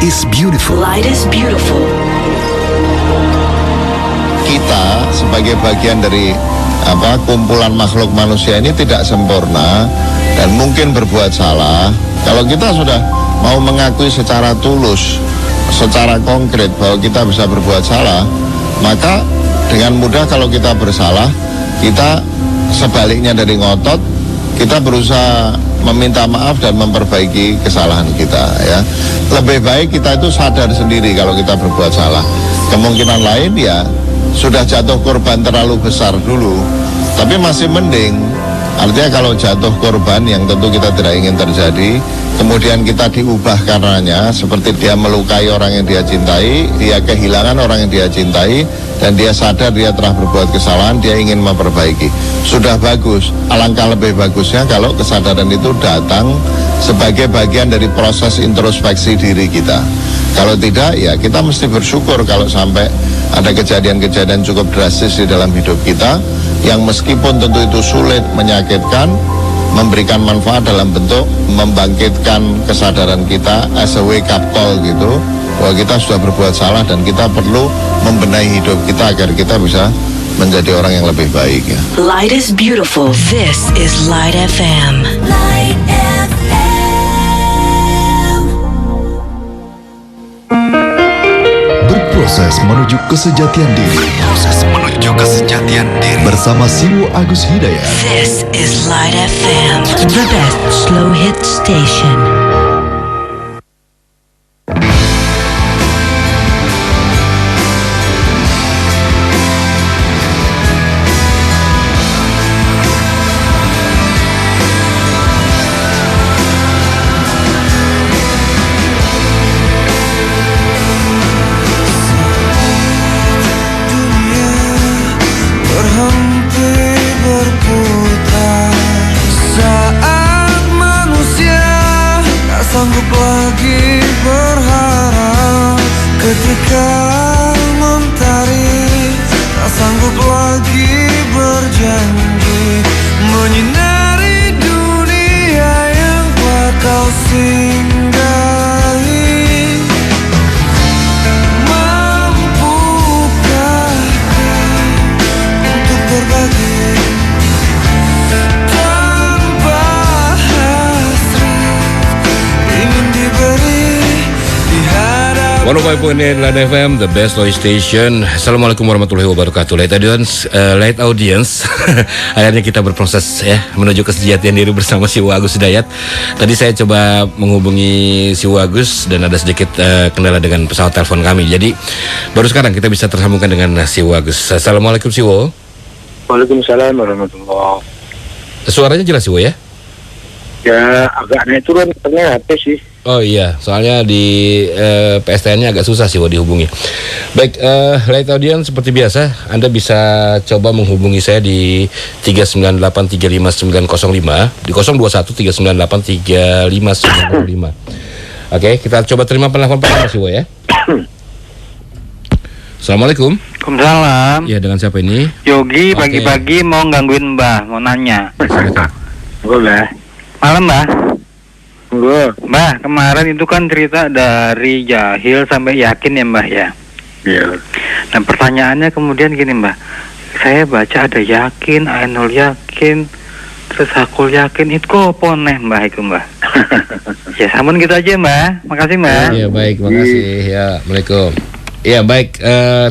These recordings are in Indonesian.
is beautiful. Light is beautiful. Kita sebagai bagian dari kumpulan makhluk manusia ini tidak sempurna dan mungkin berbuat salah. Kalau kita sudah mau mengakui secara tulus, secara konkret bahwa kita bisa berbuat salah, maka dengan mudah kalau kita bersalah, kita sebaliknya dari ngotot, kita berusaha meminta maaf dan memperbaiki kesalahan kita, ya. Lebih baik kita itu sadar sendiri kalau kita berbuat salah. Kemungkinan lain ya sudah jatuh korban terlalu besar dulu, tapi masih mending. Artinya kalau jatuh korban yang tentu kita tidak ingin terjadi, kemudian kita diubah karenanya, seperti dia melukai orang yang dia cintai, dia kehilangan orang yang dia cintai, dan dia sadar dia telah berbuat kesalahan, dia ingin memperbaiki. Sudah bagus. Alangkah lebih bagusnya kalau kesadaran itu datang sebagai bagian dari proses introspeksi diri kita. Kalau tidak, ya kita mesti bersyukur kalau sampai ada kejadian-kejadian cukup drastis di dalam hidup kita, yang meskipun tentu itu sulit, menyakitkan, memberikan manfaat dalam bentuk membangkitkan kesadaran kita as a wake up call gitu, bahwa kita sudah berbuat salah dan kita perlu membenahi hidup kita agar kita bisa menjadi orang yang lebih baik, ya. Light is beautiful. This is Light FM. Light FM. Berproses menuju kesejatian diri. Bersama Siwo Agus Hidayat. This is Light FM. The best slow hit station. Light FM, the best noise station. Assalamualaikum warahmatullahi wabarakatuh. Light audience. Akhirnya kita berproses ya menuju kesejatian diri bersama Siwo Agus Hidayat. Tadi saya coba menghubungi Siwo Agus dan ada sedikit kendala dengan pesawat telepon kami. Jadi baru sekarang kita bisa tersambungkan dengan Siwo Agus. Assalamualaikum Siwo. Waalaikumsalam warahmatullahi. Suaranya jelas Siwo ya? Ya agak naik turun karena HP sih. Oh iya, soalnya di PSTN-nya agak susah sih dihubungi. Baik, Light Audience seperti biasa, Anda bisa coba menghubungi saya di 398-35905, di 021-398-35905. Oke, kita coba terima penelpon pertama sih, ya. Assalamualaikum. Waalaikumsalam. Ya, dengan siapa ini? Yogi, pagi-pagi mau gangguin Mbah, mau nanya. Boleh. Malam, Mbah. Mbah, kemarin itu kan cerita dari jahil sampai yakin ya Mbah ya. Iya. Nah pertanyaannya kemudian gini Mbah, saya baca ada yakin, ainul yakin, terus hakul yakin, itu kok poneh Mbah itu Mbah. Ya sampun gitu aja Mbah, makasih Mbah. Iya baik, makasih ya, Assalamualaikum. Iya baik,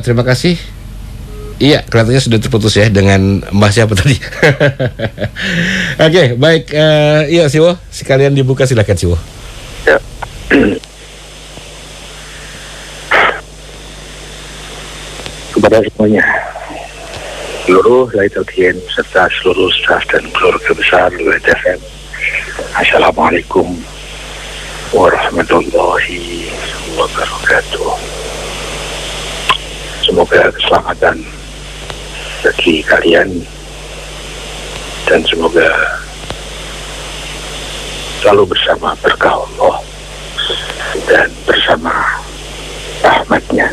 terima kasih. Iya, kelihatannya sudah terputus ya dengan Mbah siapa tadi. Oke, baik. Iya, Siwo, sekalian dibuka silakan Siwo. Ya. Kepada semuanya, seluruh Light Audience serta seluruh staf dan keluarga besar Light FM. Assalamualaikum warahmatullahi wabarakatuh. Semoga keselamatan bagi kalian dan semoga selalu bersama berkah Allah dan bersama rahmatnya.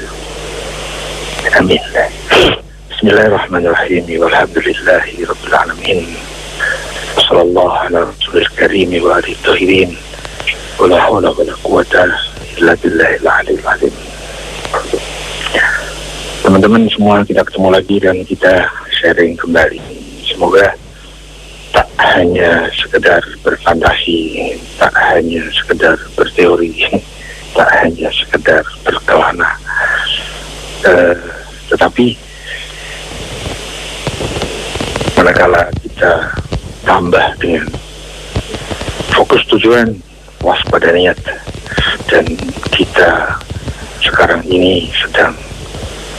Amin. Bismillahirrahmanirrahim. Walhamdulillahi rabbil alamin. Wassallallahu ala rasulil karim wa alihi tahirin. Wala hawla wala quwata illa billahil aliyil azim. Teman-teman semua, kita ketemu lagi dan kita sharing kembali. Semoga tak hanya sekedar berfantasi, tak hanya sekedar berteori, tak hanya sekedar berkelana, tetapi manakala kita tambah dengan fokus tujuan, waspada niat, dan kita sekarang ini sedang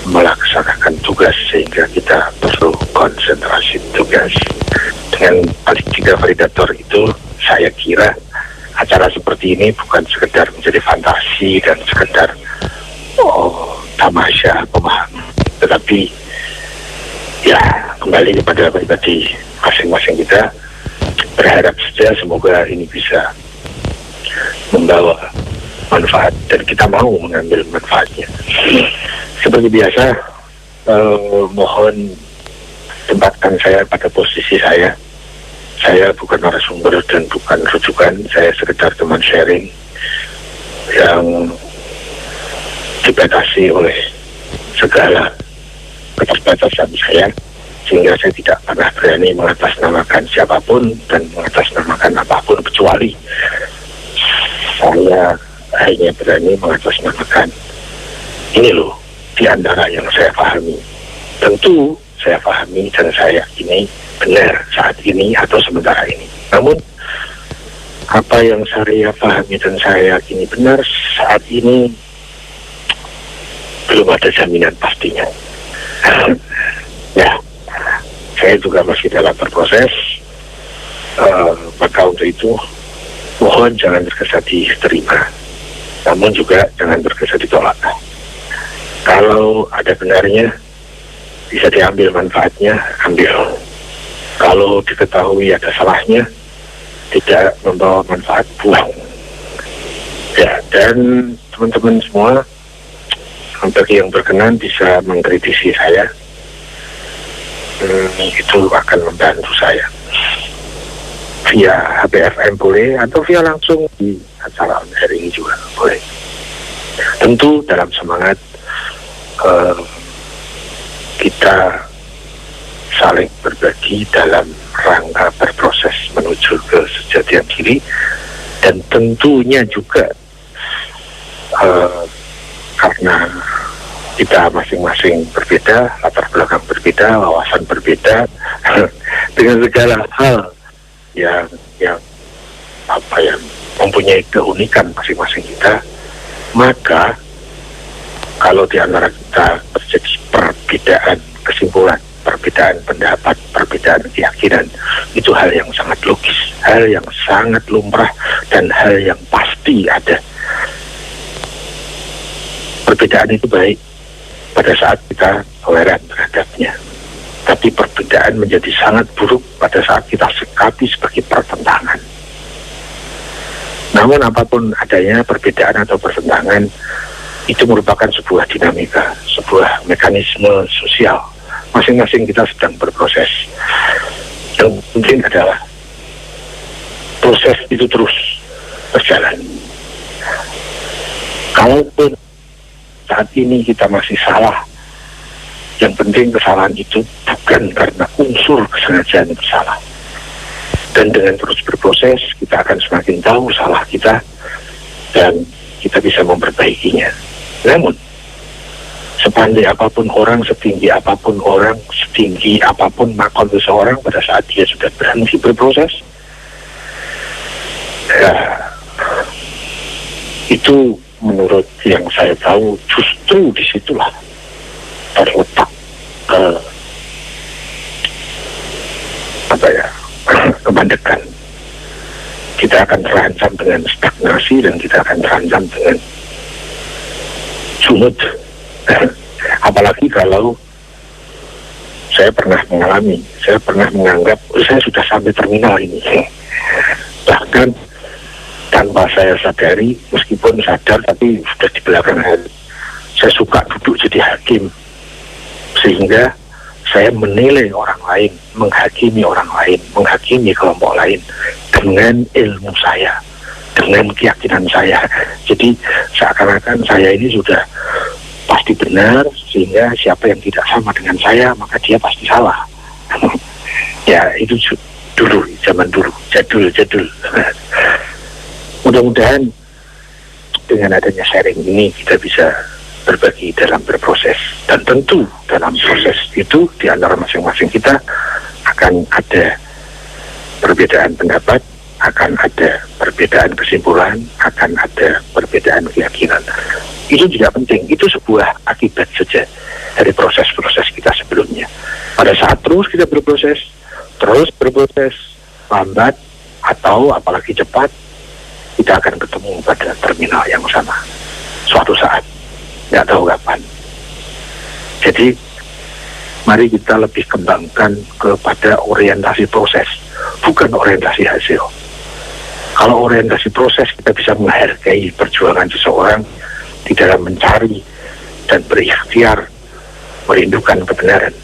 melaksanakan tugas sehingga kita perlu konsentrasi tugas. Dengan paling tiga validator itu, saya kira acara seperti ini bukan sekedar menjadi fantasi dan sekedar tamasya pemahaman, tetapi ya kembali kepada pribadi masing-masing kita. Berharap saja semoga ini bisa membawa manfaat dan kita mau mengambil manfaatnya. Seperti biasa, mohon tempatkan saya pada posisi saya. Saya bukan narasumber dan bukan rujukan, saya sekedar teman sharing yang dibatasi oleh segala keterbatasan saya, sehingga saya tidak pernah berani mengatasnamakan siapapun dan mengatasnamakan apapun, kecuali saya hanya berani mengatasnamakan ini loh, di antara yang saya pahami. Tentu saya pahami dan saya yakini benar saat ini atau sementara ini. Namun apa yang saya pahami dan saya yakini benar saat ini belum ada jaminan pastinya. Ya, saya juga masih dalam berproses. Maka untuk itu mohon jangan terkesan diterima, namun juga jangan terkesan ditolak. Kalau ada benarnya, bisa diambil manfaatnya, ambil. Kalau diketahui ada salahnya, tidak membawa manfaat, buang. Ya, dan teman-teman semua, bagi yang berkenan bisa mengkritisi saya, itu akan membantu saya. Via HBFM boleh, atau via langsung di acara hari ini juga boleh. Tentu dalam semangat kita saling berbagi dalam rangka berproses menuju ke sejatian diri, dan tentunya juga karena kita masing-masing berbeda, latar belakang berbeda, wawasan berbeda, dengan segala hal yang mempunyai keunikan masing-masing kita, maka kalau di antara kita terjadi perbedaan kesimpulan, perbedaan pendapat, perbedaan keyakinan, itu hal yang sangat logis, hal yang sangat lumrah, dan hal yang pasti ada. Perbedaan itu baik pada saat kita toleran terhadapnya, tapi perbedaan menjadi sangat buruk pada saat kita sikapi sebagai pertentangan. Namun apapun adanya perbedaan atau pertentangan, itu merupakan sebuah dinamika, sebuah mekanisme sosial. Masing-masing kita sedang berproses. Yang penting adalah proses itu terus berjalan. Kalaupun saat ini kita masih salah, yang penting kesalahan itu bukan karena unsur kesengajaan bersalah. Dan dengan terus berproses, kita akan semakin tahu salah kita dan kita bisa memperbaikinya. Namun, sepandai apapun orang, setinggi apapun orang, setinggi apapun makom seseorang, pada saat dia sudah berhenti berproses, ya, itu menurut yang saya tahu justru disitulah terletak kemandekan. Kita akan terancam dengan stagnasi dan kita akan terancam dengan sumut. Apalagi kalau saya pernah mengalami, saya pernah menganggap saya sudah sampai terminal ini, bahkan tanpa saya sadari, meskipun sadar tapi sudah di belakang hati, saya suka duduk jadi hakim, sehingga saya menilai orang lain, menghakimi orang lain, menghakimi kelompok lain dengan ilmu saya, dengan keyakinan saya. Jadi seakan-akan saya ini sudah pasti benar, sehingga siapa yang tidak sama dengan saya maka dia pasti salah. Ya itu dulu, zaman dulu, jadul. Mudah-mudahan dengan adanya sharing ini kita bisa berbagi dalam berproses, dan tentu dalam proses itu di antara masing-masing kita akan ada perbedaan pendapat, akan ada perbedaan kesimpulan, akan ada perbedaan keyakinan. Itu juga penting, itu sebuah akibat saja dari proses-proses kita sebelumnya. Pada saat terus kita berproses, lambat atau apalagi cepat, kita akan ketemu pada terminal yang sama suatu saat, nggak tahu kapan. Jadi mari kita lebih kembangkan kepada orientasi proses, bukan orientasi hasil. Kalau orientasi proses, kita bisa menghargai perjuangan seseorang di dalam mencari dan berikhtiar merindukan kebenaran.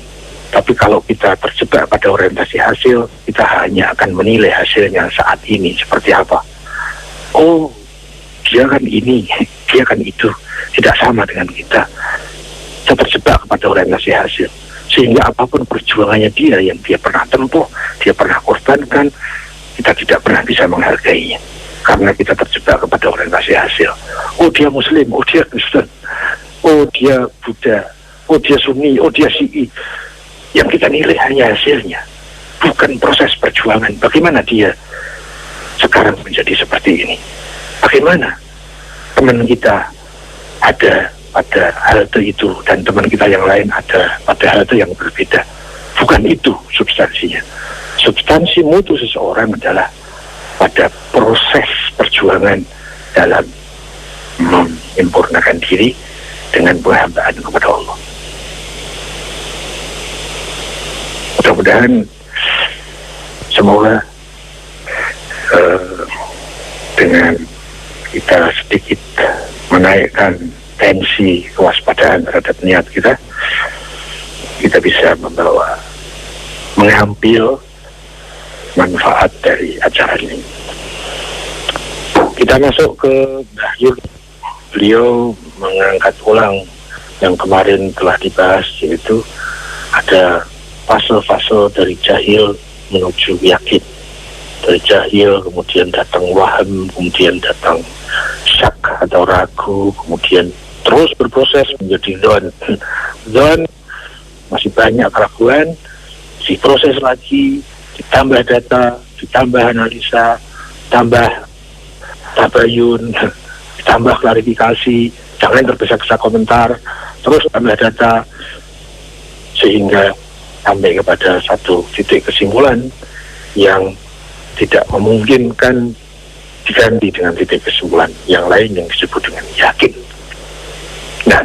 Tapi kalau kita terjebak pada orientasi hasil, kita hanya akan menilai hasilnya saat ini seperti apa. Oh, dia kan ini, dia kan itu, tidak sama dengan kita. Kita terjebak kepada orientasi hasil, sehingga apapun perjuangannya dia yang dia pernah tempuh, dia pernah korbankan, kita tidak pernah bisa menghargainya karena kita terjebak kepada orientasi hasil. Oh, dia Muslim, oh dia Kristen, oh dia Buddha, oh dia Sunni, oh dia Syi'i. Yang kita nilai hanya hasilnya, bukan proses perjuangan. Bagaimana dia sekarang menjadi seperti ini? Bagaimana teman kita ada pada halte itu dan teman kita yang lain ada pada halte yang berbeda? Bukan itu substansinya. Substansi mutu seseorang adalah pada proses perjuangan dalam menyempurnakan diri dengan penghambaan kepada Allah. Mudah-mudahan semoga dengan kita sedikit menaikkan tensi kewaspadaan terhadap niat kita bisa mengambil manfaat dari acara ini. Kita masuk ke Mbah Yul. Beliau mengangkat ulang yang kemarin telah dibahas, yaitu ada fase-fase dari jahil menuju yakin. Dari jahil kemudian datang waham, kemudian datang syak atau ragu, kemudian terus berproses menjadi zon. Masih banyak keraguan, diproses lagi, ditambah data, ditambah analisa, tambah tabayun, ditambah klarifikasi, jangan tergesa-gesa komentar, terus tambah data, sehingga sampai kepada satu titik kesimpulan yang tidak memungkinkan diganti dengan titik kesimpulan yang lain yang disebut dengan yakin. Nah,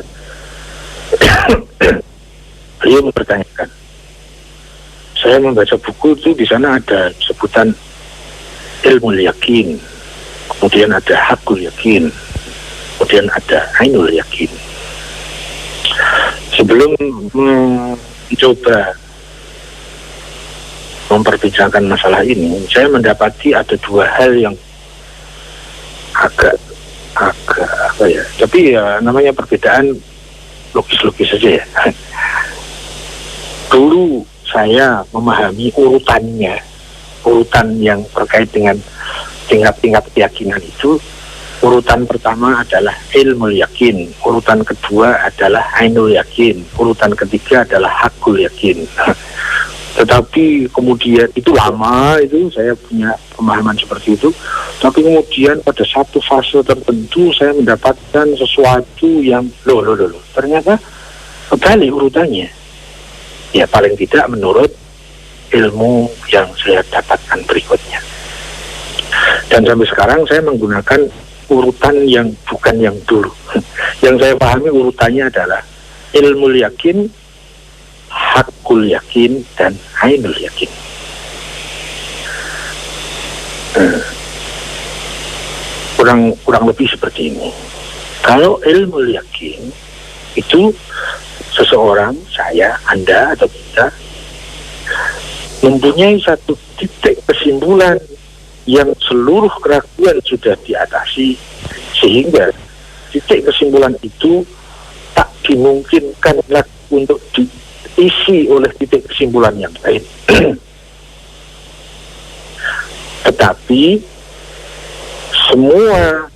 beliau mempertanyakan, saya membaca buku itu di sana ada sebutan ilmu yakin, kemudian ada hakul yakin, kemudian ada ainul yakin. Sebelum mencoba memperbincangkan masalah ini, saya mendapati ada dua hal yang agak apa ya, tapi ya namanya perbedaan logis-logis saja ya. Dulu saya memahami urutan yang terkait dengan tingkat-tingkat keyakinan itu. Urutan pertama adalah ilmu yakin, urutan kedua adalah ainul yakin, urutan ketiga adalah hakul yakin. Tetapi kemudian itu lama, itu saya punya pemahaman seperti itu. Tapi kemudian pada satu fase tertentu saya mendapatkan sesuatu yang loh, ternyata kebalik urutannya. Ya paling tidak menurut ilmu yang saya dapatkan berikutnya. Dan sampai sekarang saya menggunakan urutan yang bukan yang dulu. Yang saya pahami urutannya adalah ilmu yakin, hakul yakin, dan ainul yakin. Kurang lebih seperti ini. Kalau ilmu yakin itu seseorang, saya, Anda, atau kita mempunyai satu titik kesimpulan yang seluruh keraguan sudah diatasi, sehingga titik kesimpulan itu tak dimungkinkan lagi untuk diisi oleh titik kesimpulan yang lain. Tetapi semua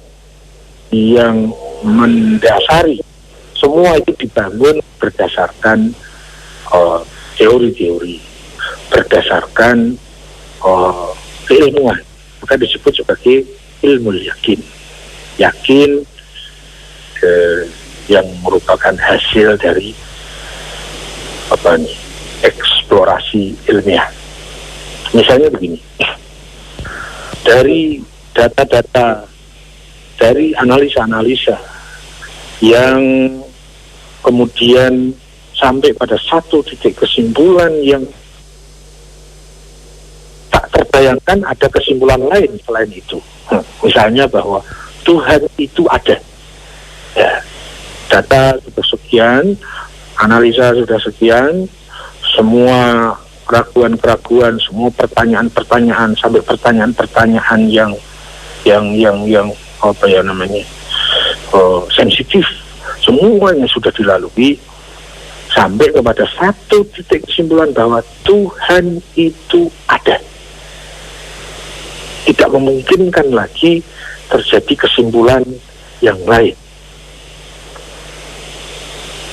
yang mendasari, semua itu dibangun berdasarkan teori-teori, berdasarkan keilmuan, maka disebut sebagai ilmu yakin. Yakin yang merupakan hasil dari eksplorasi ilmiah. Misalnya begini, dari data-data, dari analisa-analisa yang kemudian sampai pada satu titik kesimpulan yang tak terbayangkan ada kesimpulan lain selain itu. Misalnya bahwa Tuhan itu ada. Ya, data sudah sekian, analisa sudah sekian, semua keraguan-keraguan, semua pertanyaan-pertanyaan sampai pertanyaan-pertanyaan yang sensitif, semuanya sudah dilalui sampai kepada satu titik kesimpulan bahwa Tuhan itu ada. Tidak memungkinkan lagi terjadi kesimpulan yang lain.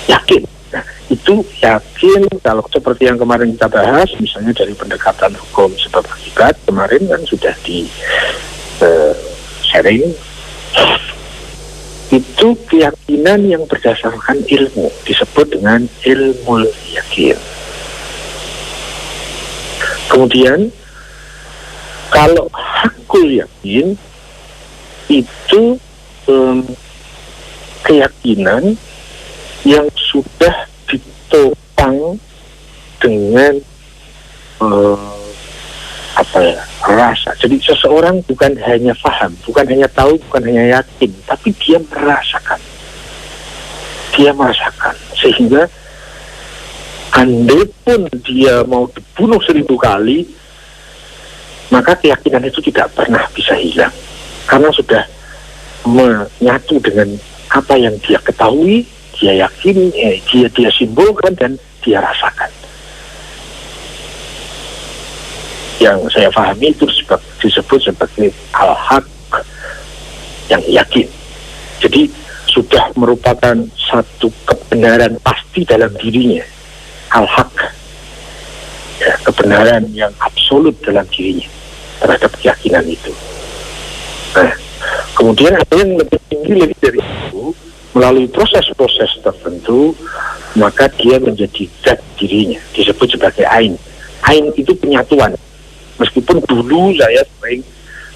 Yakin. Nah, itu yakin kalau seperti yang kemarin kita bahas, misalnya dari pendekatan hukum sebab akibat, kemarin kan sudah di sharing. Itu keyakinan yang berdasarkan ilmu, disebut dengan ilmu yakin. Kemudian kalau hakul yakin itu keyakinan yang sudah ditopang dengan rasa. Jadi seseorang bukan hanya paham, bukan hanya tahu, bukan hanya yakin, tapi dia merasakan. Dia merasakan sehingga andai pun dia mau dibunuh 1000 kali, maka keyakinan itu tidak pernah bisa hilang karena sudah menyatu dengan apa yang dia ketahui, dia yakin, dia simbolkan dan dia rasakan. Yang saya pahami itu disebut sebagai al-haq, yang yakin. Jadi sudah merupakan satu kebenaran pasti dalam dirinya, al-haq, ya, kebenaran yang absolut dalam dirinya terhadap keyakinan itu. Nah, kemudian ada yang lebih tinggi lagi dari itu, melalui proses-proses tertentu, maka dia menjadi zat dirinya, disebut sebagai ain. Ain itu penyatuan. Meskipun dulu saya sering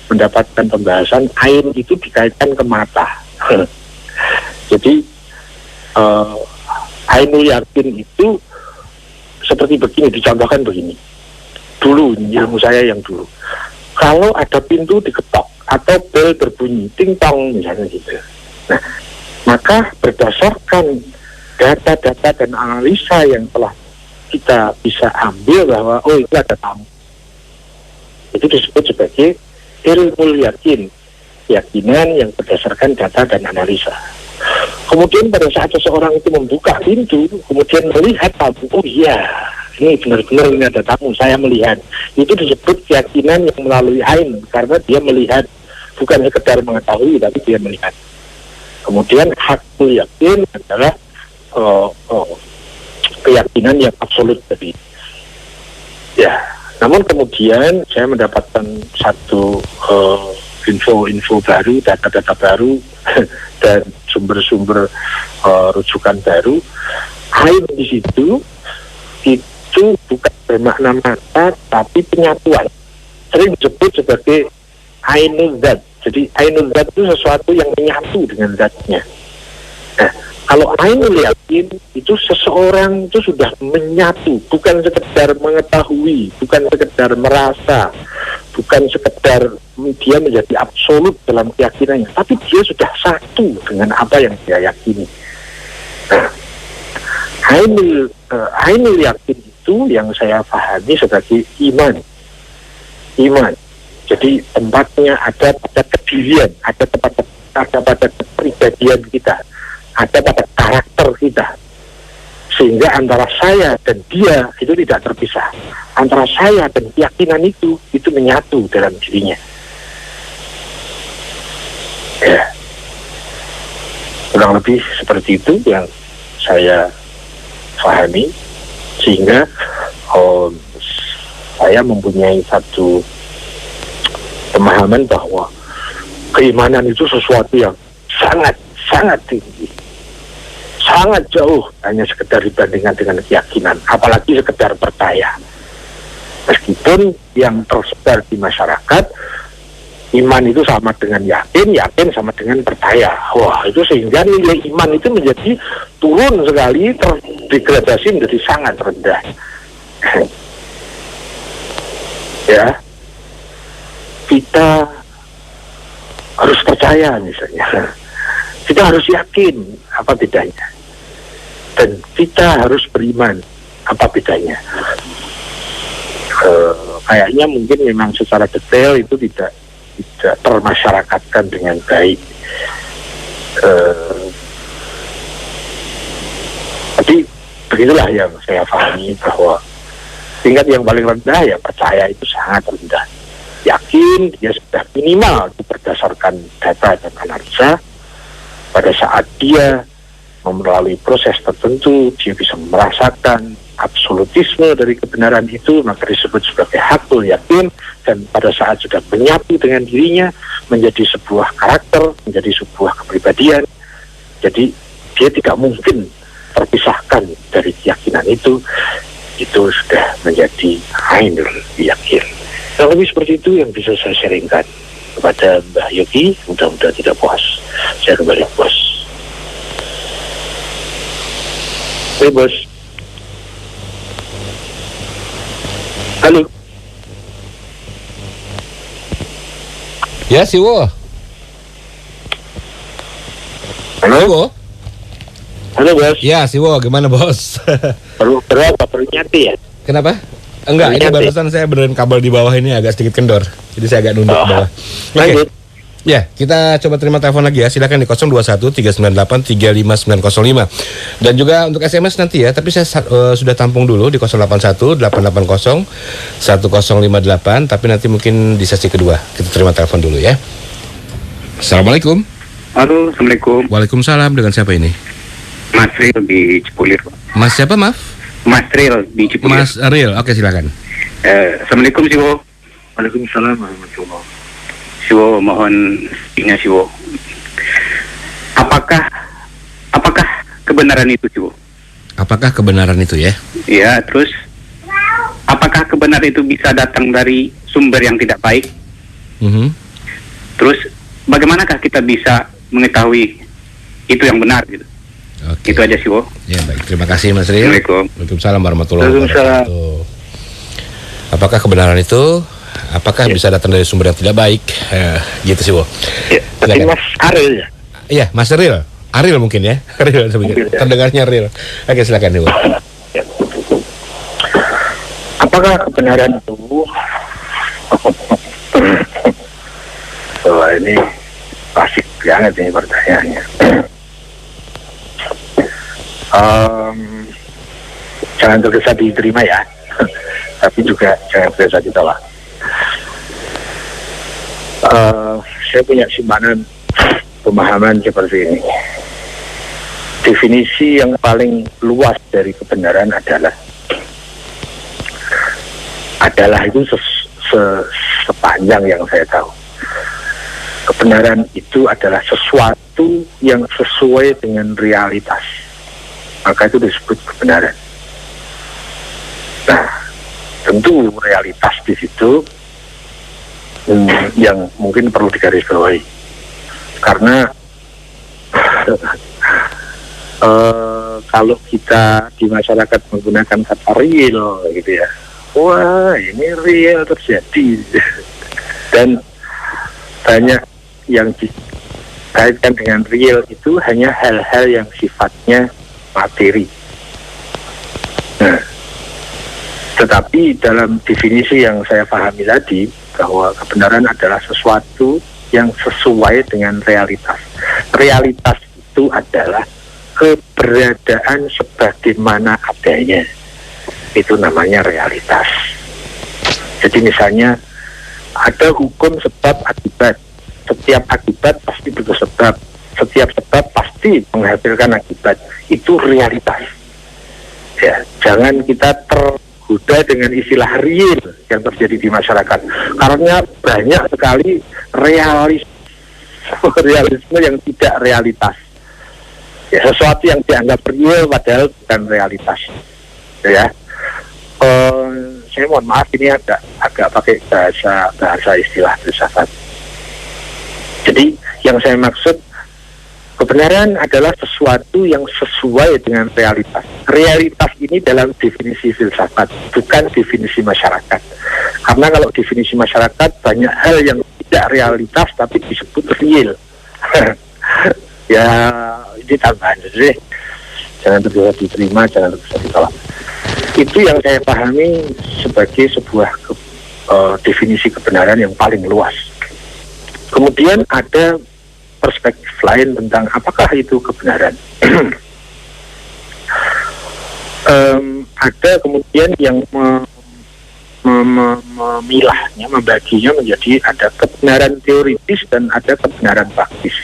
mendapatkan pembahasan ain itu dikaitkan ke mata. Jadi ainul yakin itu seperti begini, dicontohkan begini. Dulu, ilmu saya yang dulu, kalau ada pintu diketok atau bel berbunyi ting tong misalnya gitu, nah maka berdasarkan data-data dan analisa yang telah kita bisa ambil bahwa itu ada tamu, itu disebut sebagai ilmu yakin, keyakinan yang berdasarkan data dan analisa. Kemudian pada saat seseorang itu membuka pintu, kemudian melihat tamu, oh iya, ini benar-benar ini ada tamu, saya melihat. Itu disebut keyakinan yang melalui ain, karena dia melihat, bukan sekedar mengetahui, tapi dia melihat. Kemudian hakul yakin adalah keyakinan yang absolut tadi. Ya, namun kemudian saya mendapatkan satu info-info baru, data-data baru dan sumber-sumber rujukan baru. Ain di situ itu bukan bermakna mata, tapi penyatuan. Sering disebut sebagai ainul zat. Jadi ainul zat itu sesuatu yang menyatu dengan zatnya. Nah, kalau ainul yakin itu seseorang itu sudah menyatu, bukan sekedar mengetahui, bukan sekedar merasa, bukan sekedar dia menjadi absolut dalam keyakinannya, tapi dia sudah satu dengan apa yang dia yakini. Nah, ainul yakin itu yang saya pahami sebagai iman. Jadi tempatnya ada pada kedirian, ada pada kepribadian kita, ada pada karakter kita. Sehingga antara saya dan dia itu tidak terpisah. Antara saya dan keyakinan itu menyatu dalam dirinya. Ya, kurang lebih seperti itu yang saya pahami, sehingga saya mempunyai satu pemahaman bahwa keimanan itu sesuatu yang sangat tinggi, sangat jauh hanya sekedar dibandingkan dengan keyakinan, apalagi sekedar percaya. Meskipun yang tersebar di masyarakat, iman itu sama dengan yakin sama dengan percaya. Wah, itu sehingga nilai iman itu menjadi turun sekali, terdegradasi menjadi sangat rendah. Ya, kita harus percaya misalnya, kita harus yakin apa bedanya, dan kita harus beriman apa bedanya. Kayaknya mungkin memang secara detail itu tidak termasyarakatkan dengan baik. Tapi begitulah yang saya pahami, bahwa tingkat yang paling rendah ya percaya itu sangat rendah. Yakin dia sudah minimal itu berdasarkan data dan analisa. Pada saat dia melalui proses tertentu, dia bisa merasakan absolutisme dari kebenaran itu, maka disebut sebagai hakul yakin. Dan pada saat sudah menyatu dengan dirinya, menjadi sebuah karakter, menjadi sebuah kepribadian, jadi dia tidak mungkin terpisahkan dari keyakinan itu sudah menjadi ainul yakin. Yang lebih seperti itu yang bisa saya sharingkan kepada Mbah Yogi. Mudah-mudahan tidak puas. Saya kembali puas. Hey, bos. Halo. Ya, Siwo. Halo. Siwo. Halo, bos. Ya, Siwo, gimana, Bos? Perlu nyati ya? Kenapa? Enggak, ini Nyati. barusan saya benerin kabel di bawah ini agak sedikit kendor. Jadi saya agak nunduk ke bawah. Oke. Lanjut. Ya, kita coba terima telepon lagi ya. Silakan di 021 398 35905. Dan juga untuk SMS nanti ya, tapi saya sudah tampung dulu di 081 880 1058, tapi nanti mungkin di sesi kedua. Kita terima telepon dulu ya. Assalamualaikum. Halo, Assalamualaikum. Waalaikumsalam, dengan siapa ini? Mas Ril di Cipulir. Mas siapa, maaf? Mas Ril di Cipulir. Mas Ariel. Oke, silakan. Assalamualaikum, Siwo. Waalaikumsalam warahmatullahi. Siwo, mohon istinya, Siwo. Apakah kebenaran itu, Siwo? Apakah kebenaran itu ya? Ya, terus apakah kebenaran itu bisa datang dari sumber yang tidak baik? Terus bagaimanakah kita bisa mengetahui itu yang benar gitu? Oke. Itu aja, Siwo. Ya, baik. Terima kasih, Mas Ariel. Assalamualaikum. Waalaikumsalam warahmatullahi Waalaikumsalam. wabarakatuh. Apakah kebenaran itu bisa datang dari sumber yang tidak baik? Gitu sih, Bo. Ya, tapi Silakan. Mas Ariel ya? Iya, Mas Ariel. Ariel mungkin ya. Ariel Mungkin, ya. terdengarnya Ariel. Oke, silakan nih, Bo. Ya. Apakah kebenaran itu? Wah, ini klasik banget ini pertanyaannya. Jangan tergesa diterima ya, tapi juga jangan tergesa ditolak. Saya punya simpanan pemahaman seperti ini. Definisi yang paling luas dari kebenaran adalah itu sepanjang yang saya tahu. Kebenaran itu adalah sesuatu yang sesuai dengan realitas. Maka itu disebut kebenaran. Nah, tentu realitas di situ yang mungkin perlu digarisbawahi. Karena kalau kita di masyarakat menggunakan kata real gitu ya, wah ini real terjadi. Dan banyak yang dikaitkan dengan real itu hanya hal-hal yang sifatnya materi. Nah, tetapi dalam definisi yang saya pahami tadi, bahwa kebenaran adalah sesuatu yang sesuai dengan realitas. Realitas itu adalah keberadaan sebagaimana adanya. Itu namanya realitas. Jadi misalnya ada hukum sebab akibat. Setiap akibat pasti butuh sebab. Setiap sebab pasti menghasilkan akibat. Itu realitas. Ya, jangan kita tergoda dengan istilah real yang terjadi di masyarakat. Karena banyak sekali realisme yang tidak realitas. Ya, sesuatu yang dianggap real padahal bukan realitas. Ya. Saya mohon maaf ini agak pakai bahasa istilah filsafat. Jadi yang saya maksud, kebenaran adalah sesuatu yang sesuai dengan realitas. Realitas ini dalam definisi filsafat, bukan definisi masyarakat. Karena kalau definisi masyarakat, banyak hal yang tidak realitas tapi disebut real. Ya, ini tambahan. Jadi, jangan terbiasa diterima, jangan terbiasa ditolak. Itu yang saya pahami sebagai sebuah definisi kebenaran yang paling luas. Kemudian ada perspektif lain tentang apakah itu kebenaran. Ada kemudian yang memilahnya, membaginya menjadi ada kebenaran teoritis dan ada kebenaran praktis.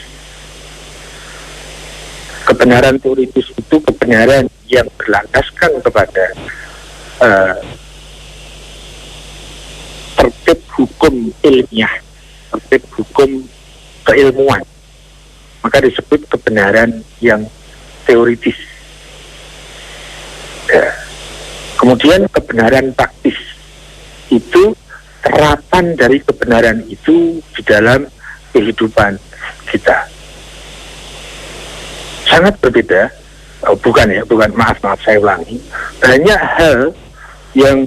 Kebenaran teoritis itu kebenaran yang berlandaskan kepada tertib hukum ilmiah, tertib hukum keilmuan, maka disebut kebenaran yang teoritis. Ya. Kemudian kebenaran praktis itu terapan dari kebenaran itu di dalam kehidupan kita. Sangat berbeda. Maaf saya ulangi. Banyak hal yang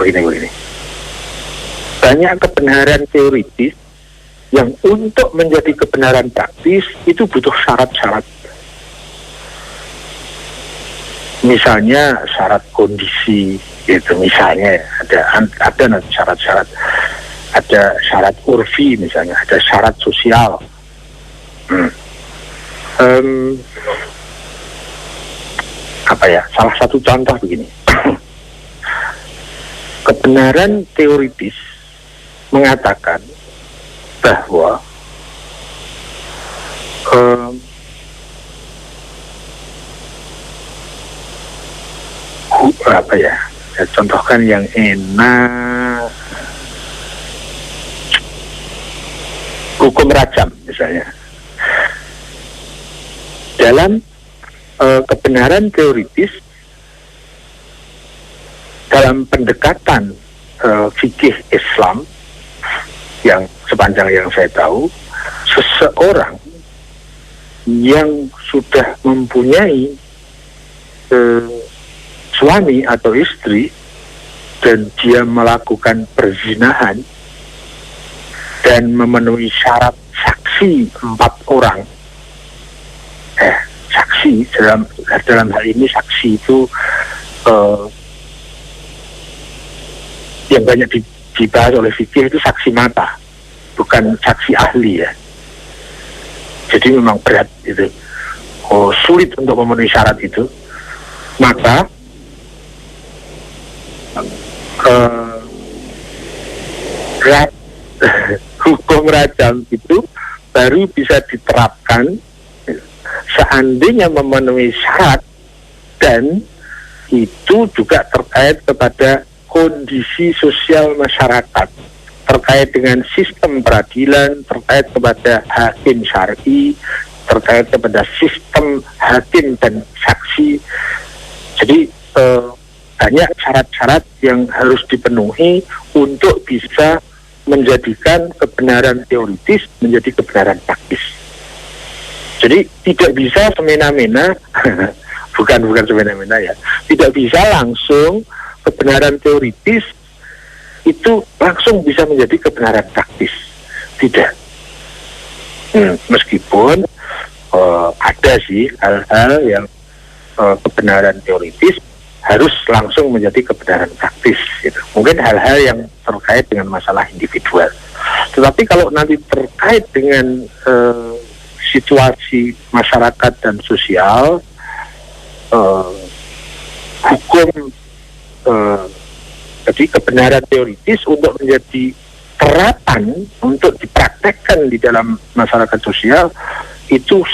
begini. Banyak kebenaran teoritis yang untuk menjadi kebenaran praktis itu butuh syarat-syarat. Misalnya syarat kondisi, itu misalnya ada nanti syarat-syarat, ada syarat urfi misalnya, ada syarat sosial. Salah satu contoh begini. Kebenaran teoritis mengatakan bahwa saya contohkan yang enak, hukum rajam misalnya. Dalam kebenaran teoritis, dalam pendekatan fikih Islam yang sepanjang yang saya tahu, seseorang yang sudah mempunyai suami atau istri dan dia melakukan perzinahan dan memenuhi syarat saksi 4 orang. Saksi dalam hal ini saksi itu yang banyak dibahas oleh fikih itu saksi mata, bukan saksi ahli ya. Jadi memang berat itu, sulit untuk memenuhi syarat itu. Maka hukum rajam itu baru bisa diterapkan seandainya memenuhi syarat dan itu juga terkait kepada kondisi sosial masyarakat, terkait dengan sistem peradilan, terkait kepada hakim syar'i, terkait kepada sistem hakim dan saksi. Jadi banyak syarat-syarat yang harus dipenuhi untuk bisa menjadikan kebenaran teoritis menjadi kebenaran praktis. Jadi tidak bisa semena-mena, bukan semena-mena ya, tidak bisa langsung kebenaran teoritis itu langsung bisa menjadi kebenaran praktis. Tidak. Meskipun ada sih hal-hal yang kebenaran teoritis harus langsung menjadi kebenaran praktis gitu. Mungkin hal-hal yang terkait dengan masalah individual. Tetapi kalau nanti terkait dengan situasi masyarakat dan sosial, hukum jadi kebenaran teoritis untuk menjadi terapan untuk dipraktekkan di dalam masyarakat sosial itu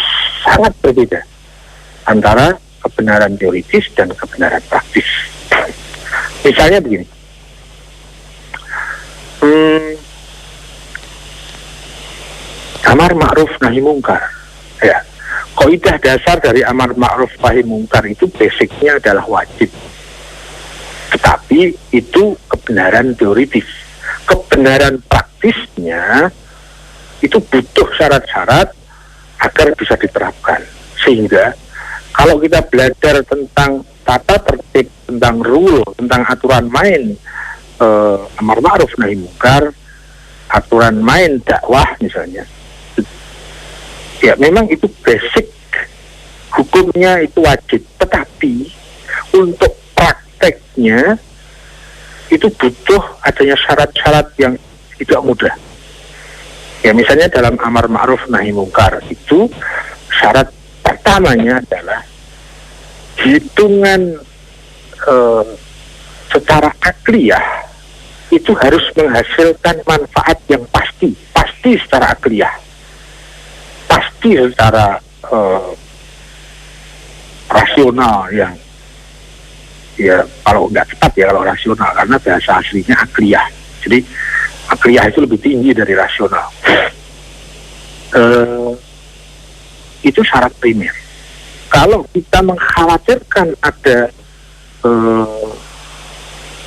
sangat berbeda antara kebenaran teoritis dan kebenaran praktis. Misalnya begini, amar ma'ruf nahi mungkar, ya, kaidah dasar dari amar ma'ruf nahi mungkar itu basicnya adalah wajib, tetapi itu kebenaran teoritis. Kebenaran praktisnya itu butuh syarat-syarat agar bisa diterapkan. Sehingga kalau kita belajar tentang tata tertib, tentang rule, tentang aturan main amar ma'ruf nahi mungkar, aturan main dakwah misalnya, ya memang itu basic, hukumnya itu wajib, tetapi untuk prakteknya itu butuh adanya syarat-syarat yang tidak mudah. Ya misalnya dalam amar ma'ruf nahi mungkar itu syarat pertamanya adalah hitungan secara akliyah itu harus menghasilkan manfaat yang pasti secara akliyah, pasti secara rasional, yang ya kalau nggak tepat ya kalau rasional, karena bahasa aslinya akliyah. Jadi akliyah itu lebih tinggi dari rasional. Itu syarat primer. Kalau kita mengkhawatirkan ada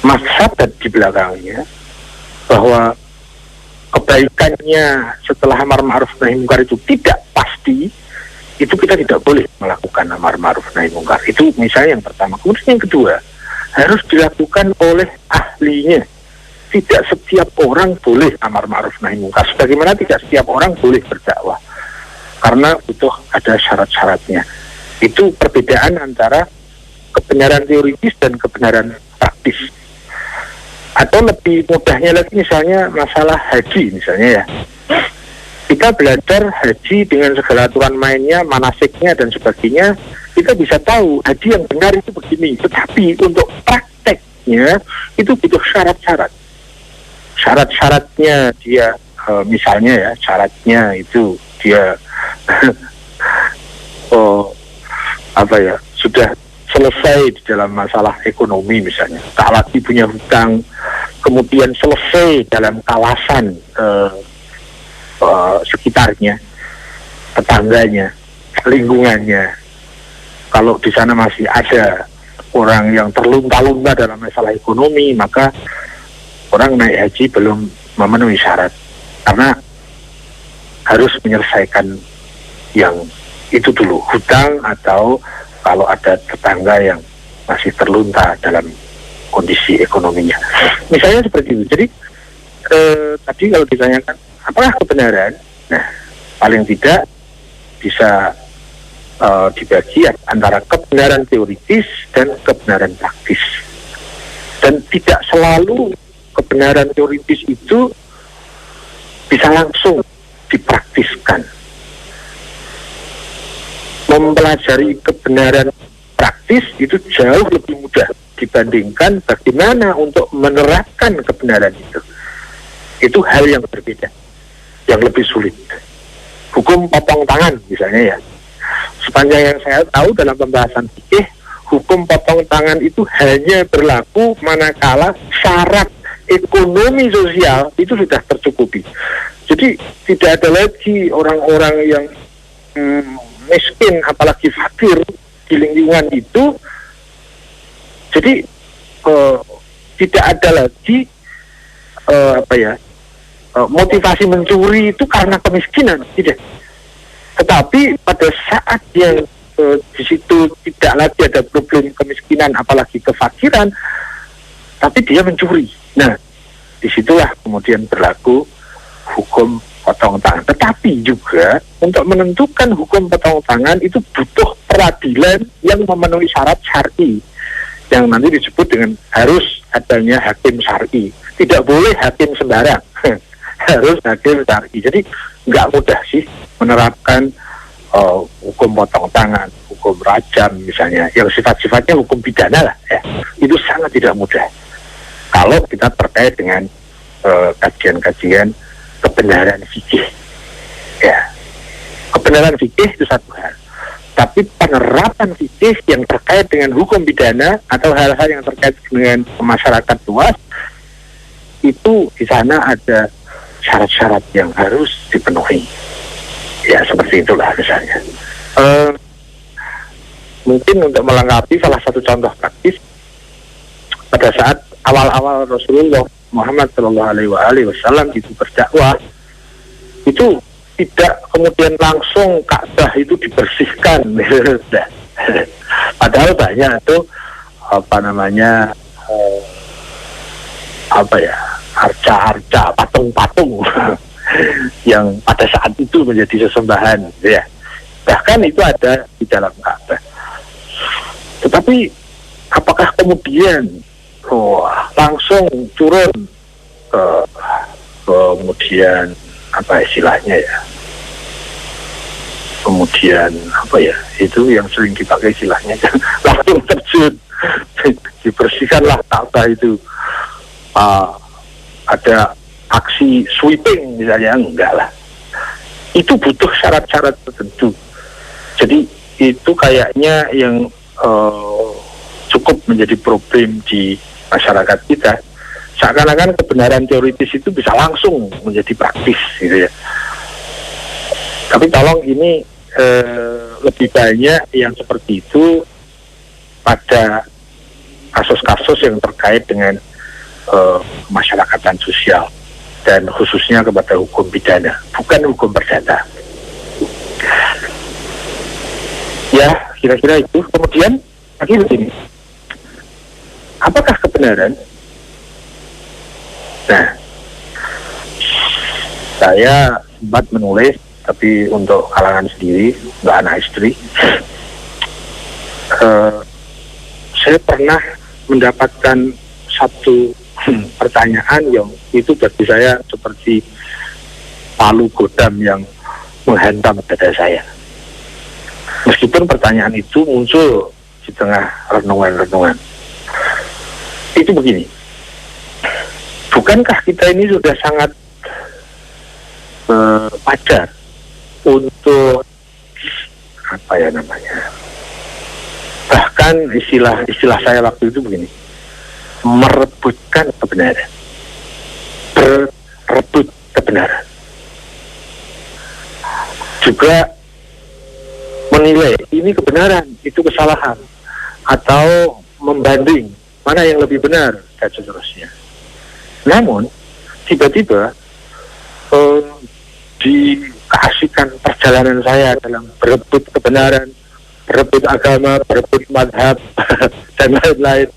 mafsadat di belakangnya, bahwa kebaikannya setelah amar ma'ruf nahi mungkar itu tidak pasti, itu kita tidak boleh melakukan amar ma'ruf nahi mungkar. Itu misalnya yang pertama. Kemudian yang kedua, harus dilakukan oleh ahlinya. Tidak setiap orang boleh amar ma'ruf nahi mungkar, sebagaimana tidak setiap orang boleh berdakwah, karena butuh ada syarat-syaratnya. Itu perbedaan antara kebenaran teoritis dan kebenaran praktis. Atau lebih mudahnya lagi misalnya masalah haji misalnya ya. Kita belajar haji dengan segala aturan mainnya, manasiknya dan sebagainya, kita bisa tahu haji yang benar itu begini. Tetapi untuk prakteknya itu butuh syarat-syarat. Syarat-syaratnya dia misalnya ya, syaratnya itu dia sudah selesai di dalam masalah ekonomi misalnya, tak lagi punya hutang, kemudian selesai dalam kawasan sekitarnya, tetangganya, lingkungannya. Kalau di sana masih ada orang yang terlunta-lunta dalam masalah ekonomi, maka orang naik haji belum memenuhi syarat, karena harus menyelesaikan yang itu dulu, hutang, atau kalau ada tetangga yang masih terlunta dalam kondisi ekonominya. Misalnya seperti itu. Jadi tadi kalau ditanyakan apakah kebenaran, nah paling tidak bisa dibagi antara kebenaran teoritis dan kebenaran praktis. Dan tidak selalu kebenaran teoritis itu bisa langsung dipraktiskan. Mempelajari kebenaran praktis itu jauh lebih mudah dibandingkan bagaimana untuk menerapkan kebenaran itu. Itu hal yang berbeda, yang lebih sulit. Hukum potong tangan misalnya ya, sepanjang yang saya tahu dalam pembahasan fikih, hukum potong tangan itu hanya berlaku manakala syarat ekonomi sosial itu sudah tercukupi. Jadi tidak ada lagi orang-orang yang miskin apalagi fakir di lingkungan itu. Jadi tidak ada lagi motivasi mencuri itu karena kemiskinan, tidak. Tetapi pada saat yang di situ tidak lagi ada problem kemiskinan apalagi kefakiran, tapi dia mencuri. Nah, disitulah kemudian berlaku hukum potong tangan. Tetapi juga untuk menentukan hukum potong tangan itu butuh peradilan yang memenuhi syarat syar'i. yang nanti disebut dengan harus adanya hakim syar'i. Tidak boleh hakim sembarang, harus hakim syar'i. Jadi nggak mudah sih menerapkan hukum potong tangan, hukum rajam misalnya, yang sifat-sifatnya hukum pidana lah ya. Itu sangat tidak mudah kalau kita terkait dengan kajian-kajian kebenaran fikih. Ya, kebenaran fikih itu satu hal. Tapi penerapan fikih yang terkait dengan hukum pidana atau hal-hal yang terkait dengan masyarakat luas, itu di sana ada syarat-syarat yang harus dipenuhi. Ya, seperti itulah misalnya. Mungkin untuk melengkapi salah satu contoh praktis, pada saat awal-awal Rasulullah Muhammad SAW itu berdakwah, itu tidak kemudian langsung Ka'bah itu dibersihkan. Padahal banyak itu arca-arca, patung-patung yang pada saat itu menjadi sesembahan, ya. Bahkan itu ada di dalam Ka'bah. Tetapi apakah kemudian langsung turun kemudian apa istilahnya ya, kemudian apa ya, itu yang sering dipakai istilahnya langsung terjun dibersihkanlah Ka'bah itu, ada aksi sweeping misalnya, enggak lah, itu butuh syarat-syarat tertentu. Jadi itu kayaknya yang cukup menjadi problem di masyarakat kita. Seakan-akan kebenaran teoritis itu bisa langsung menjadi praktis gitu ya. Tapi tolong ini lebih banyak yang seperti itu pada kasus-kasus yang terkait dengan masyarakatan sosial dan khususnya kepada hukum pidana, bukan hukum perdata. Ya, kira-kira itu. Kemudian lagi begini, apakah kebenaran? Nah, saya sempat menulis, tapi untuk kalangan sendiri, nggak anak istri. Saya pernah mendapatkan satu pertanyaan yang itu bagi saya seperti palu godam yang menghantam dada saya. Meskipun pertanyaan itu muncul di tengah renungan-renungan. Itu begini, bukankah kita ini sudah sangat wajar untuk apa ya namanya, bahkan istilah saya waktu itu begini, merebutkan kebenaran, berebut kebenaran, juga menilai ini kebenaran, itu kesalahan, atau membanding mana yang lebih benar dan seterusnya. Namun tiba-tiba di keasikan perjalanan saya dalam berebut kebenaran, berebut agama, berebut madhab dan lain-lain,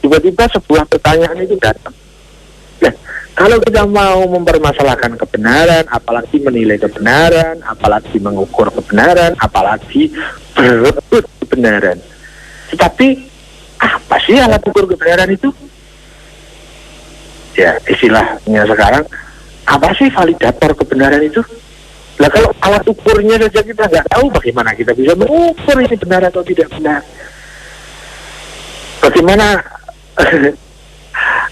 tiba-tiba sebuah pertanyaan itu datang. Nah, kalau kita mau mempermasalahkan kebenaran, apalagi menilai kebenaran, apalagi mengukur kebenaran, apalagi berebut kebenaran, tetapi apa sih alat ukur kebenaran itu? Ya, istilahnya sekarang, apa sih validator kebenaran itu? Nah, kalau alat ukurnya saja kita nggak tahu, bagaimana kita bisa mengukur ini benar atau tidak benar? Bagaimana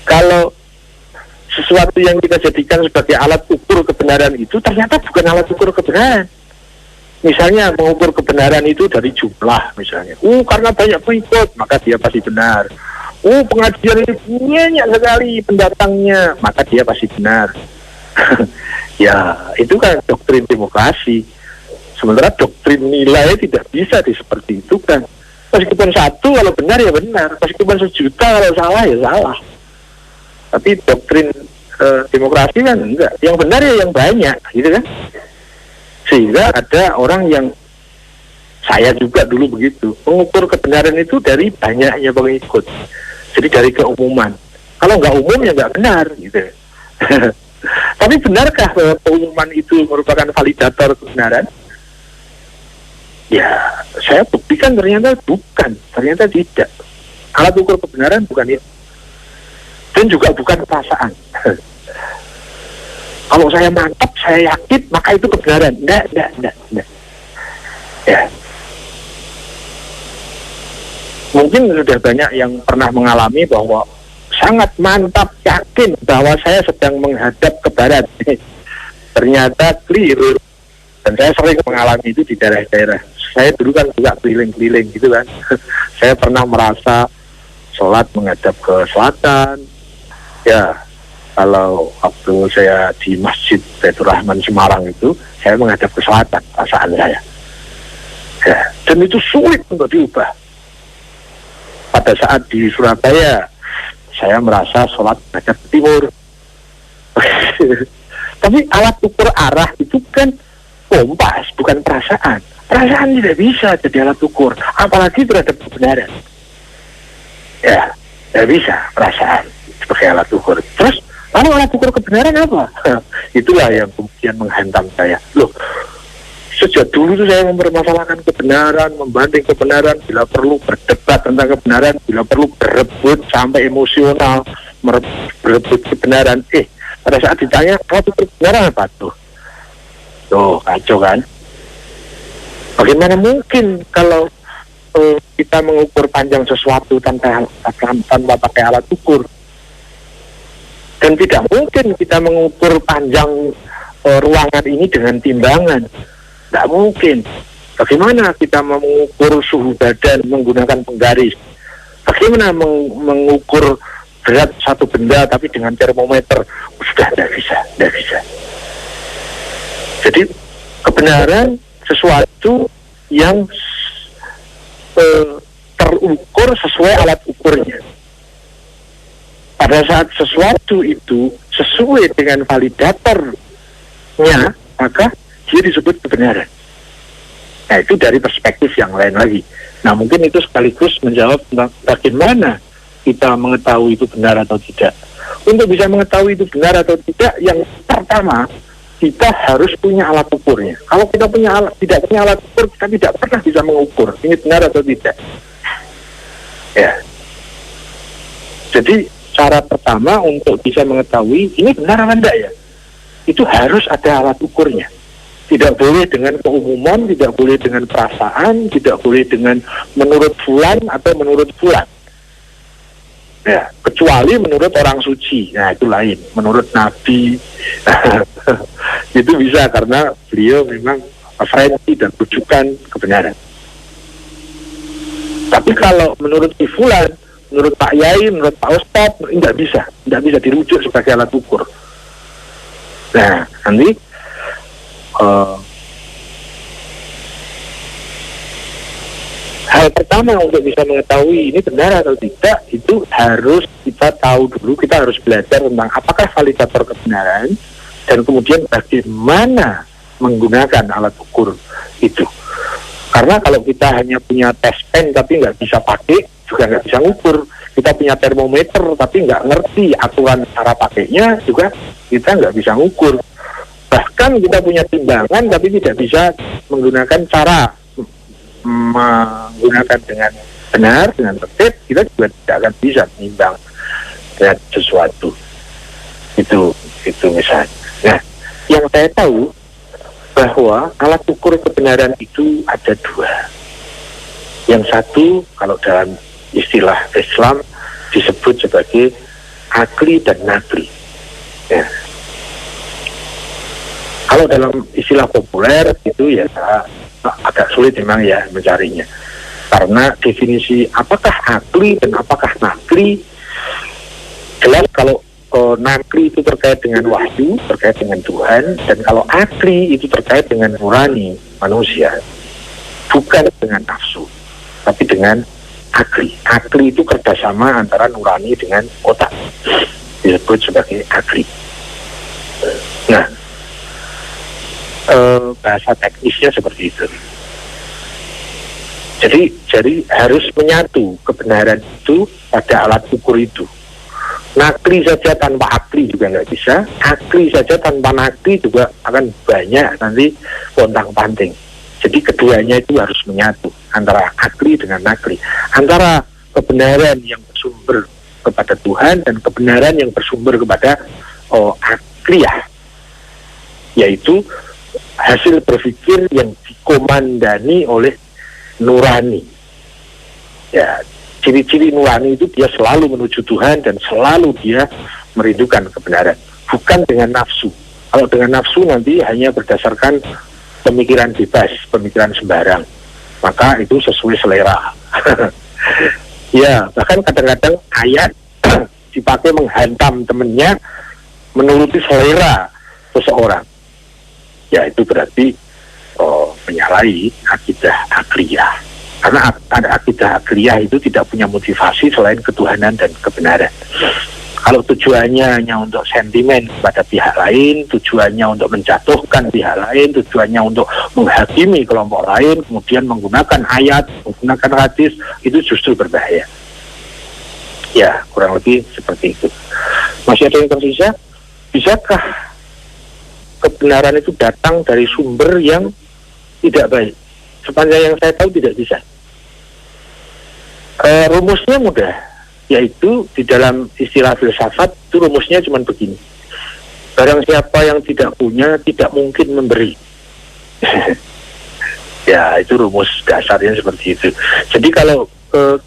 kalau sesuatu yang kita jadikan sebagai alat ukur kebenaran itu ternyata bukan alat ukur kebenaran? Misalnya mengukur kebenaran itu dari jumlah misalnya. Karena banyak pengikut, maka dia pasti benar. Pengajian ini banyak sekali pendatangnya, maka dia pasti benar. Ya, itu kan doktrin demokrasi. Sementara doktrin nilai tidak bisa seperti itu kan. Meskipun satu kalau benar ya benar, meskipun sejuta kalau salah ya salah. Tapi doktrin demokrasi kan enggak. Yang benar ya yang banyak, gitu kan. Sehingga ada orang yang, saya juga dulu begitu, mengukur kebenaran itu dari banyaknya pengikut. Jadi dari keumuman. Kalau nggak umum ya nggak benar, gitu. Tapi benarkah bahwa keumuman itu merupakan validator kebenaran? Ya, saya buktikan ternyata bukan, ternyata tidak. Alat ukur kebenaran bukan itu. Dan juga bukan perasaan. Kalau saya mantap, saya yakin, maka itu kebenaran. Enggak. Ya. Mungkin sudah banyak yang pernah mengalami bahwa sangat mantap, yakin bahwa saya sedang menghadap ke barat. Ternyata keliru. Dan saya sering mengalami itu di daerah-daerah. Saya dulu kan juga keliling-keliling gitu kan. Saya pernah merasa sholat menghadap ke selatan. Ya, kalau waktu saya di Masjid Baitur Rahman Semarang itu, saya menghadap ke selatan, perasaan saya. Ya, dan itu sulit untuk diubah. Pada saat di Surabaya, saya merasa sholat menghadap ke timur. Tapi alat ukur arah itu kan kompas, bukan perasaan. Perasaan tidak bisa jadi alat ukur, apalagi terhadap kebenaran. Ya, tidak bisa perasaan sebagai alat ukur. Terus, lalu alat ukur kebenaran apa? Itulah yang kemudian menghantam saya. Loh, sejak dulu tuh saya mempermasalahkan kebenaran, membanding kebenaran, bila perlu berdebat tentang kebenaran, bila perlu berebut sampai emosional, berebut kebenaran. Pada saat ditanya, alat ukur kebenaran apa tuh? Tuh, kacau kan? Bagaimana mungkin kalau kita mengukur panjang sesuatu tanpa pakai alat ukur? Dan tidak mungkin kita mengukur panjang ruangan ini dengan timbangan. Tidak mungkin. Bagaimana kita mengukur suhu badan menggunakan penggaris? Bagaimana mengukur berat satu benda tapi dengan termometer? Sudah tidak bisa. Jadi kebenaran sesuatu yang terukur sesuai alat ukurnya. Pada saat sesuatu itu sesuai dengan validatornya, maka dia disebut kebenaran. Nah, itu dari perspektif yang lain lagi. Nah, mungkin itu sekaligus menjawab tentang bagaimana kita mengetahui itu benar atau tidak. Untuk bisa mengetahui itu benar atau tidak, yang pertama, kita harus punya alat ukurnya. Kalau kita tidak punya alat ukur, kita tidak pernah bisa mengukur ini benar atau tidak. Ya. Jadi cara pertama untuk bisa mengetahui ini benar atau tidak ya, itu harus ada alat ukurnya. Tidak boleh dengan keumuman, tidak boleh dengan perasaan, tidak boleh dengan menurut fulan atau menurut fulan. Ya, kecuali menurut orang suci. Nah, itu lain. Menurut Nabi itu bisa karena beliau memang referensi dan rujukan kebenaran. Tapi kalau menurut si fulan, menurut Pak Yai, menurut Pak Ustadz, tidak bisa dirujuk sebagai alat ukur. Nah, nanti hal pertama untuk bisa mengetahui ini benar atau tidak, itu harus kita tahu dulu, kita harus belajar tentang apakah validator kebenaran, dan kemudian bagaimana menggunakan alat ukur itu. Karena kalau kita hanya punya tes pen tapi nggak bisa pakai, juga nggak bisa ngukur. Kita punya termometer tapi nggak ngerti aturan cara pakainya, juga kita nggak bisa ngukur. Bahkan kita punya timbangan tapi tidak bisa menggunakan cara menggunakan dengan benar, dengan tertib, kita juga tidak akan bisa menimbang dengan sesuatu. Itu misalnya. Nah, yang saya tahu bahwa alat ukur kebenaran itu ada dua. Yang satu, kalau dalam istilah Islam disebut sebagai akli dan nakli. Ya. Kalau dalam istilah populer itu ya agak sulit memang ya mencarinya. Karena definisi apakah akli dan apakah nakli, jelas kalau nakli itu terkait dengan wahyu, terkait dengan Tuhan, dan kalau akli itu terkait dengan nurani manusia, bukan dengan nafsu, tapi dengan akli. Akli itu kerjasama antara nurani dengan otak, disebut sebagai akli. Nah, bahasa teknisnya seperti itu. Jadi harus menyatu kebenaran itu pada alat ukur itu. Nakli saja tanpa akli juga nggak bisa. Akli saja tanpa nakli juga akan banyak nanti pontang-panting. Jadi keduanya itu harus menyatu, antara akli dengan nakli, antara kebenaran yang bersumber kepada Tuhan dan kebenaran yang bersumber kepada akliyah, yaitu hasil berpikir yang dikomandani oleh nurani. Ya, ciri-ciri nurani itu dia selalu menuju Tuhan dan selalu dia merindukan kebenaran, bukan dengan nafsu. Kalau dengan nafsu nanti hanya berdasarkan pemikiran bebas, pemikiran sembarang, maka itu sesuai selera. Ya, bahkan kadang-kadang ayat dipakai menghantam temennya menuruti selera seseorang. Ya, itu berarti menyalahi akidah akliyah. Karena akidah akliyah itu tidak punya motivasi selain ketuhanan dan kebenaran. Kalau tujuannya hanya untuk sentimen kepada pihak lain, tujuannya untuk menjatuhkan pihak lain, tujuannya untuk menghakimi kelompok lain, kemudian menggunakan ayat, menggunakan hadis, itu justru berbahaya. Ya, kurang lebih seperti itu. Masih ada yang tersisa? Bisakah kebenaran itu datang dari sumber yang tidak baik? Sepanjang yang saya tahu tidak bisa. Rumusnya mudah, yaitu di dalam istilah filsafat itu rumusnya cuma begini: barang siapa yang tidak punya tidak mungkin memberi. Ya, itu rumus dasarnya seperti itu. Jadi kalau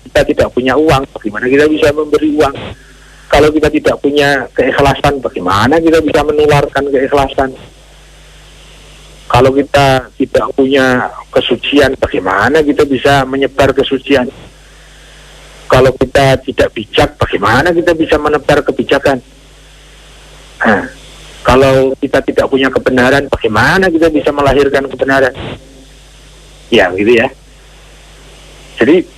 kita tidak punya uang, bagaimana kita bisa memberi uang? Kalau kita tidak punya keikhlasan, bagaimana kita bisa menularkan keikhlasan? Kalau kita tidak punya kesucian, bagaimana kita bisa menyebar kesucian? Kalau kita tidak bijak, bagaimana kita bisa menebar kebijakan? Nah, kalau kita tidak punya kebenaran, bagaimana kita bisa melahirkan kebenaran? Ya, gitu ya. Jadi,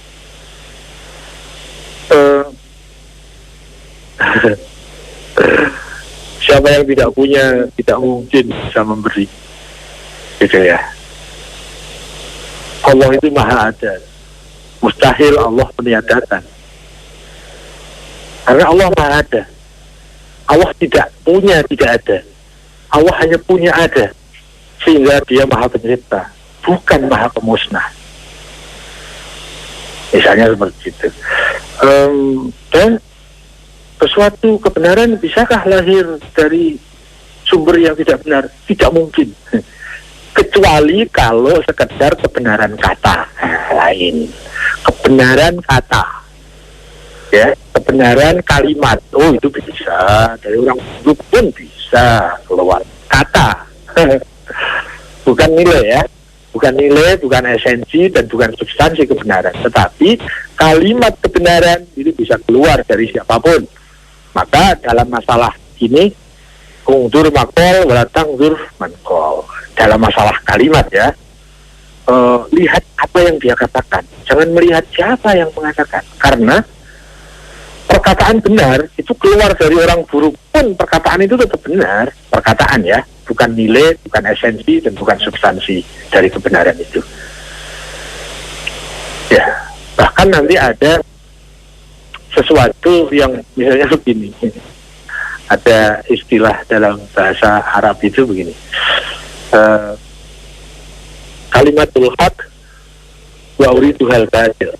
siapa yang tidak punya, tidak mungkin bisa memberi. Gitu ya. Allah itu maha ada. Mustahil Allah meniadakan. Karena Allah maha ada. Allah tidak punya tidak ada. Allah hanya punya ada. Sehingga dia maha pencipta, bukan maha pemusnah. Misalnya seperti itu. Dan sesuatu kebenaran bisakah lahir dari sumber yang tidak benar? Tidak mungkin. Kecuali kalau sekedar kebenaran kata. Lain. Kebenaran kata, ya, kebenaran kalimat, itu bisa dari orang buruk pun bisa keluar kata. Bukan nilai ya, bukan nilai, bukan esensi dan bukan substansi kebenaran, tetapi kalimat kebenaran itu bisa keluar dari siapapun. Maka dalam masalah ini ungdur makol walatangdur mankol, dalam masalah kalimat ya, lihat apa yang dia katakan, jangan melihat siapa yang mengatakan. Karena perkataan benar itu keluar dari orang buruk pun perkataan itu tetap benar, perkataan ya, bukan nilai, bukan esensi dan bukan substansi dari kebenaran itu. Ya, bahkan nanti ada sesuatu yang misalnya begini, ada istilah dalam bahasa Arab itu begini, kalimatul haq wa uriduhal batil.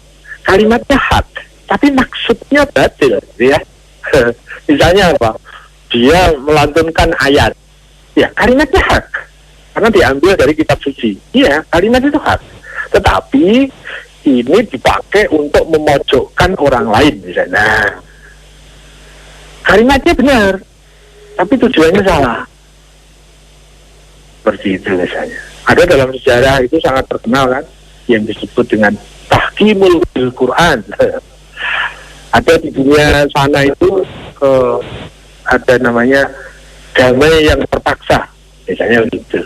Kalimatnya hak, tapi maksudnya batil, ya. Misalnya apa? Dia melantunkan ayat. Ya, kalimatnya hak. Karena diambil dari kitab suci. Iya, kalimat itu hak. Tetapi ini dipakai untuk memojokkan orang lain misalnya. Nah, kalimatnya benar, tapi tujuannya salah. Seperti itu misalnya. Ada dalam sejarah itu sangat terkenal kan, yang disebut dengan tahkimul bil Quran. Ada di dunia sana itu ada namanya damai yang terpaksa, misalnya begitu.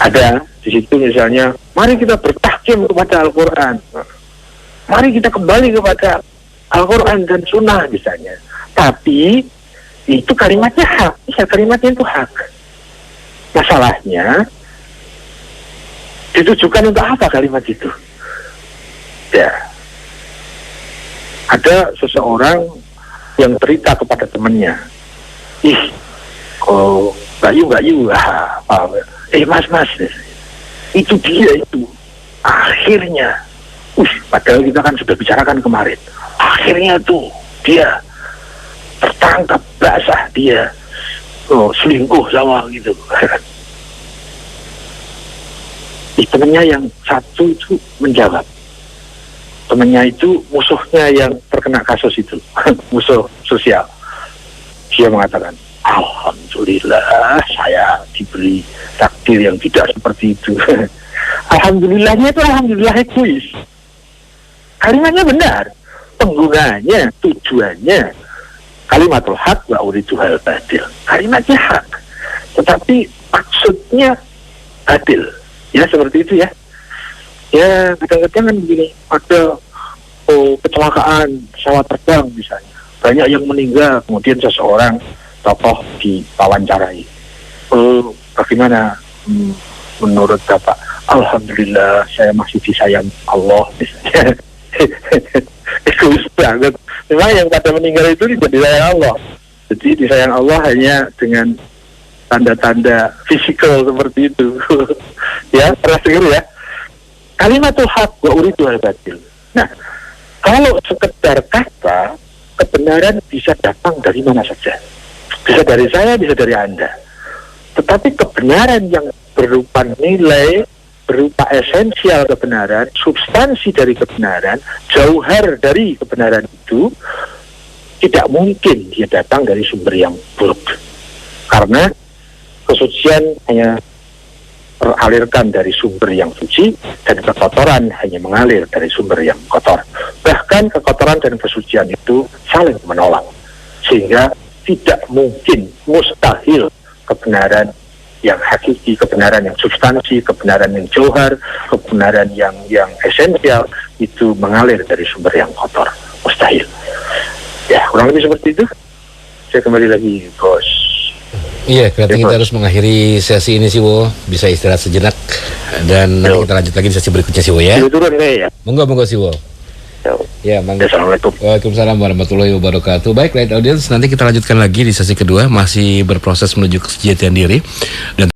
Ada di situ misalnya, mari kita bertahkim kepada Al-Quran, mari kita kembali kepada Al-Quran dan Sunnah misalnya. Tapi itu kalimatnya hak, ya kalimatnya itu hak. Masalahnya ditujukan untuk apa kalimat itu? Ya, ada seseorang yang cerita kepada temannya, Mbak Yu, mas, itu dia itu akhirnya Padahal kita kan sudah bicarakan kemarin. Akhirnya tuh dia tertangkap basah, dia selingkuh sama gitu. Temennya yang satu itu menjawab. Temennya itu musuhnya yang terkena kasus itu, musuh sosial. Dia mengatakan, alhamdulillah saya diberi takdir yang tidak seperti itu. Alhamdulillahnya itu alhamdulillah egois. Kalimatnya benar, penggunanya, tujuannya kalimatul haq wa uriduhal badil. Kalimatnya hak, tetapi maksudnya adil. Ya seperti itu ya. Ya kadang-kadang kan begini, ada kecelakaan pesawat terbang misalnya, banyak yang meninggal, kemudian seseorang tokoh diwawancarai. Bagaimana menurut Bapak? Alhamdulillah saya masih disayang Allah misalnya. Egois banget. Memang yang pada meninggal itu tidak disayang Allah. Jadi disayang Allah hanya dengan tanda-tanda fisikal seperti itu. Ya, pernah dengar ya? Kalimatul haq wa uriduhal badil. Nah, kalau sekedar kata, kebenaran bisa datang dari mana saja. Bisa dari saya, bisa dari Anda. Tetapi kebenaran yang berupa nilai, berupa esensial kebenaran, substansi dari kebenaran, jauhar dari kebenaran itu, tidak mungkin dia datang dari sumber yang buruk. Karena kesucian hanya teralirkan dari sumber yang suci, dan kekotoran hanya mengalir dari sumber yang kotor. Bahkan kekotoran dan kesucian itu saling menolak, sehingga tidak mungkin, mustahil kebenaran yang hakiki, kebenaran yang substansi, kebenaran yang jauhar, kebenaran yang esensial itu mengalir dari sumber yang kotor. Mustahil. Ya, kurang lebih seperti itu. Saya kembali lagi, Bos. Iya, berarti kita harus mengakhiri sesi ini sih, Wo. Bisa istirahat sejenak dan nanti kita lanjut lagi di sesi berikutnya sih, Wo ya. Turun ya. Monggo sih, Wo. Ya, mangga. Assalamualaikum. Waalaikumsalam warahmatullahi wabarakatuh. Baik, Light Audience, nanti kita lanjutkan lagi di sesi kedua, masih berproses menuju kesejahteraan diri dan